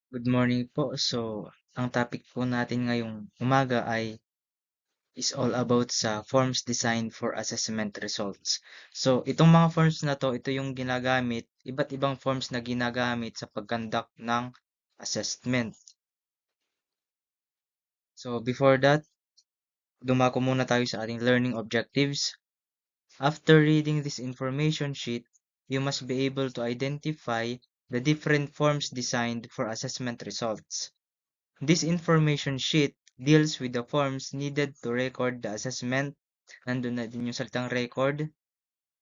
Good morning po. So, ang topic po natin ngayong umaga is all about sa forms designed for assessment results. So, itong mga forms na to, ito yung ginagamit, iba't ibang forms na ginagamit sa pag-conduct ng assessment. So, before that, dumako muna tayo sa ating learning objectives. After reading this information sheet, you must be able to identify the different forms designed for assessment results. This information sheet deals with the forms needed to record the assessment. Nandun na din yung salitang record.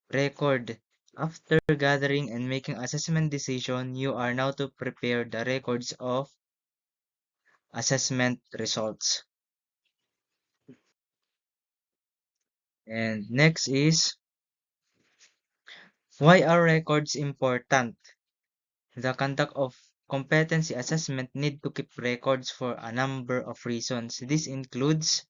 Record. After gathering and making assessment decision, you are now to prepare the records of assessment results. And next is, why are records important? The conduct of competency assessment need to keep records for a number of reasons. This includes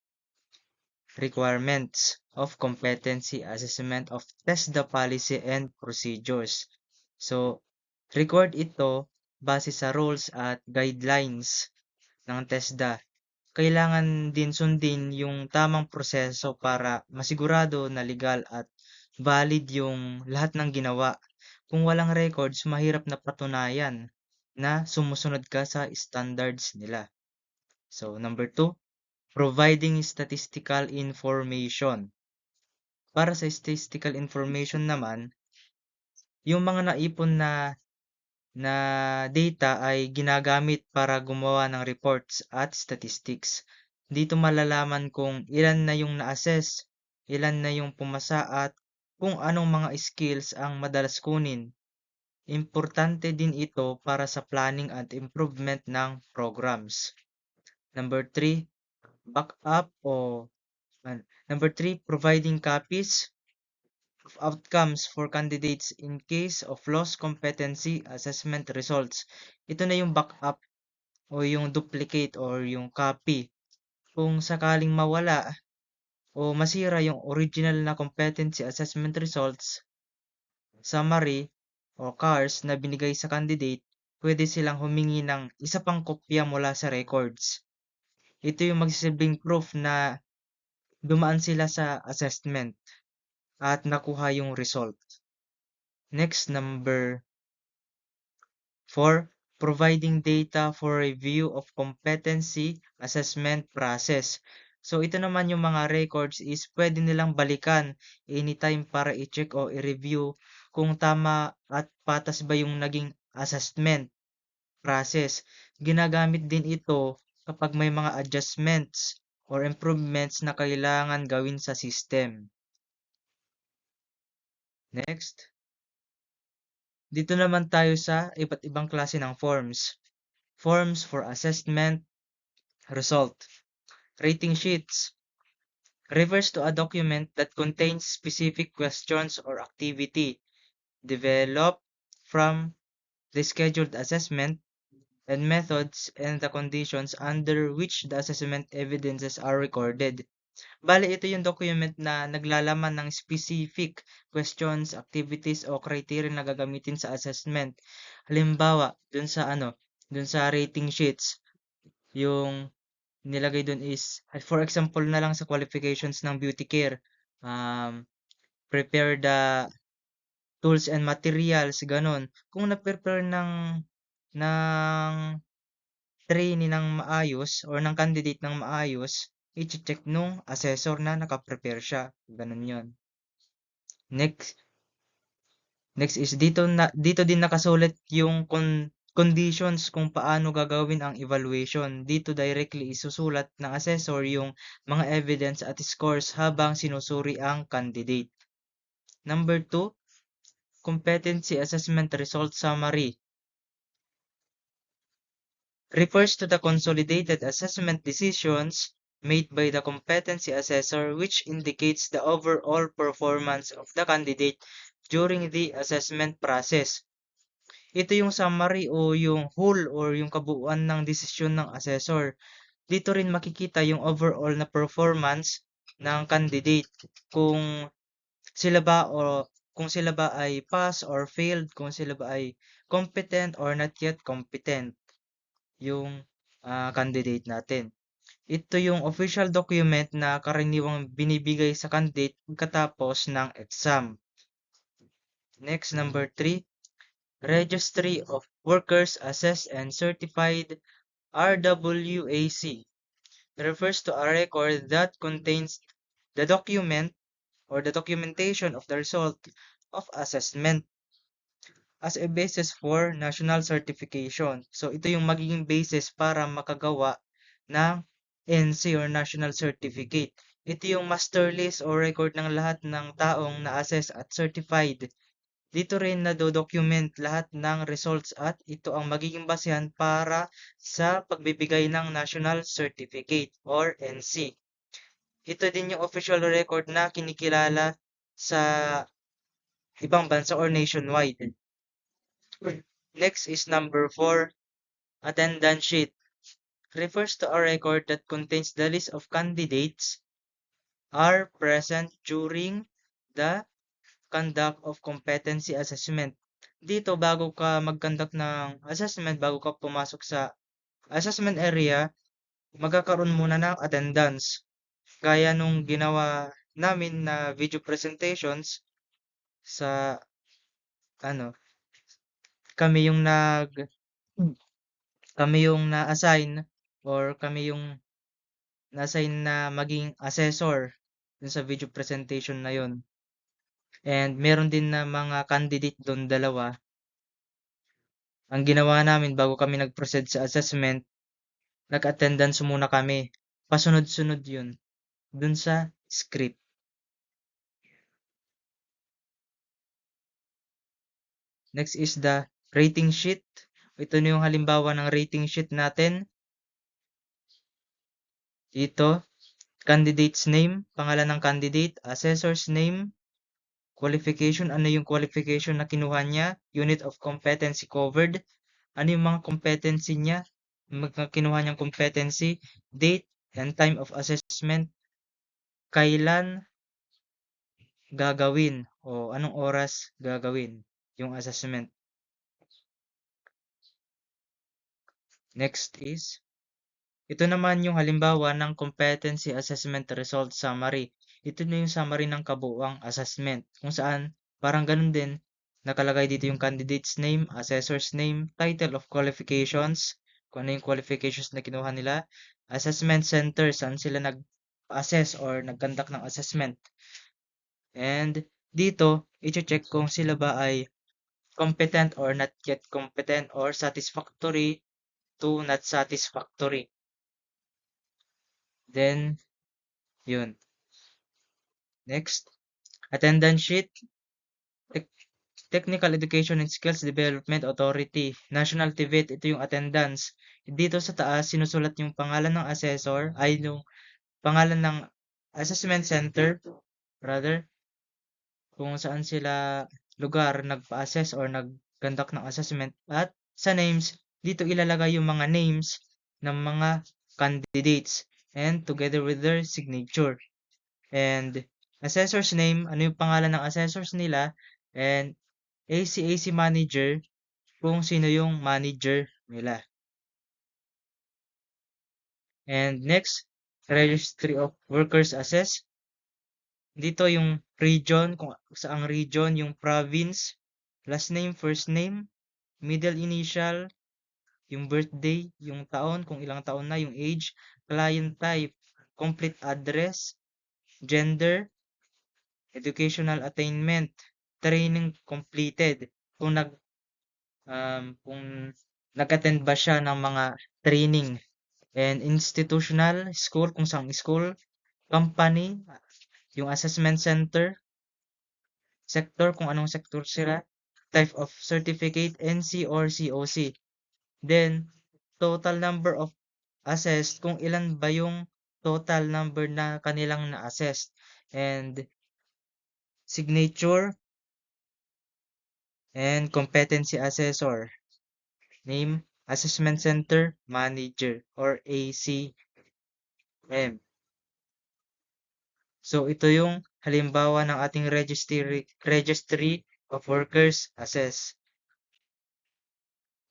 requirements of competency assessment of TESDA policy and procedures. So, record ito base sa rules at guidelines ng TESDA. Kailangan din sundin yung tamang proseso para masigurado na legal at valid yung lahat ng ginawa. Kung walang records, mahirap na patunayan na sumusunod ka sa standards nila. So, number 2, providing statistical information. Para sa statistical information naman, yung mga naipon na data ay ginagamit para gumawa ng reports at statistics. Dito malalaman kung ilan na yung na-assess, ilan na yung pumasa at kung anong mga skills ang madalas kunin. Importante din ito para sa planning at improvement ng programs. Number 3, backup o Number 3, providing copies of outcomes for candidates in case of lost competency assessment results. Ito na yung backup o yung duplicate or yung copy. Kung sakaling mawala o masira yung original na competency assessment results, summary o CARS na binigay sa candidate, pwede silang humingi ng isa pang kopya mula sa records. Ito yung magsisilbing proof na dumaan sila sa assessment at nakuha yung result. Next, number 4, providing data for review of competency assessment process. So, ito naman yung mga records is pwede nilang balikan anytime para i-check o i-review kung tama at patas ba yung naging assessment process. Ginagamit din ito kapag may mga adjustments or improvements na kailangan gawin sa system. Next. Dito naman tayo sa iba't ibang klase ng forms. Forms for assessment result. Rating sheets refers to a document that contains specific questions or activity developed from the scheduled assessment and methods and the conditions under which the assessment evidences are recorded. Bale, ito yung document na naglalaman ng specific questions, activities, o criteria na gagamitin sa assessment. Halimbawa, dun sa rating sheets, yung nilagay dun is, for example na lang sa qualifications ng beauty care, prepare the tools and materials, ganon. Kung na-prepare ng trainee ng maayos or ng candidate ng maayos, i-check nung assessor na nakaprepare siya. Ganun yun. Next is dito din nakasulat yung conditions kung paano gagawin ang evaluation. Dito directly isusulat ng assessor yung mga evidence at scores habang sinusuri ang candidate. Number 2, competency assessment result summary. Refers to the consolidated assessment decisions made by the competency assessor which indicates the overall performance of the candidate during the assessment process. Ito yung summary o yung whole or yung kabuuan ng desisyon ng assessor. Dito rin makikita yung overall na performance ng candidate kung sila ba ay pass or failed, kung sila ba ay competent or not yet competent. yung candidate natin. Ito yung official document na karaniwang binibigay sa candidate pagkatapos ng exam. Next, number 3, Registry of Workers Assessed and Certified, RWAC, refers to a record that contains the document or the documentation of the result of assessment as a basis for national certification. So, ito yung magiging basis para makagawa ng NC or National Certificate. Ito yung master list o record ng lahat ng taong na-assess at certified. Dito rin na-document lahat ng results at ito ang magiging basehan para sa pagbibigay ng National Certificate or NC. Ito din yung official record na kinikilala sa ibang bansa or nationwide. Next is number 4, attendance sheet. Refers to a record that contains the list of candidates are present during the conduct of competency assessment. Dito, bago ka mag-conduct ng assessment, bago ka pumasok sa assessment area, magkakaroon muna ng attendance. Gaya nung ginawa namin na video presentations sa ano, kami yung kami yung na-assign or kami yung na-assign na maging assessor dun sa video presentation na yon. And meron din na mga candidate doon, dalawa. Ang ginawa namin bago kami nag-proceed sa assessment, nag-attendance muna kami. Pasunod-sunod yun dun sa script. Next is the rating sheet. Ito na yung halimbawa ng rating sheet natin. Dito, candidate's name, pangalan ng candidate, assessor's name, qualification, ano yung qualification na kinuha niya, unit of competency covered, ano yung mga competency niya, kinuha niyang competency, date and time of assessment, kailan gagawin o anong oras gagawin yung assessment. Next is, ito naman yung halimbawa ng competency assessment result summary. Ito na yung summary ng kabuuang assessment kung saan parang ganun din nakalagay dito yung candidate's name, assessor's name, title of qualifications, kung ano yung qualifications na kinuha nila, assessment center, saan sila nag-assess or nag-conduct ng assessment. And dito, i-check kung sila ba ay competent or not yet competent or satisfactory to not satisfactory. Then, yun. Next, attendance sheet, Technical Education and Skills Development Authority, National TVET, ito yung attendance. Dito sa taas, sinusulat yung pangalan ng assessor, ay yung pangalan ng assessment center, rather, kung saan sila lugar nagpa-assess or nag-conduct ng assessment. At sa names, dito ilalagay yung mga names ng mga candidates and together with their signature. And assessor's name, ano yung pangalan ng assessors nila, and ACAC manager, kung sino yung manager nila. And next, registry of workers assessed. Dito yung region, kung saang region, yung province, last name, first name, middle initial, yung birthday, yung taon, kung ilang taon na, yung age, client type, complete address, gender, educational attainment, training completed, kung nag-attend ba siya ng mga training, and institutional, school, kung saang school, company, yung assessment center, sector, kung anong sector sila, type of certificate, NC or COC. Then, total number of assessed, kung ilan ba yung total number na kanilang na-assessed. And signature and competency assessor. Name, assessment center, manager, or ACM. So, ito yung halimbawa ng ating registry of workers assess.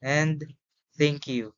And thank you.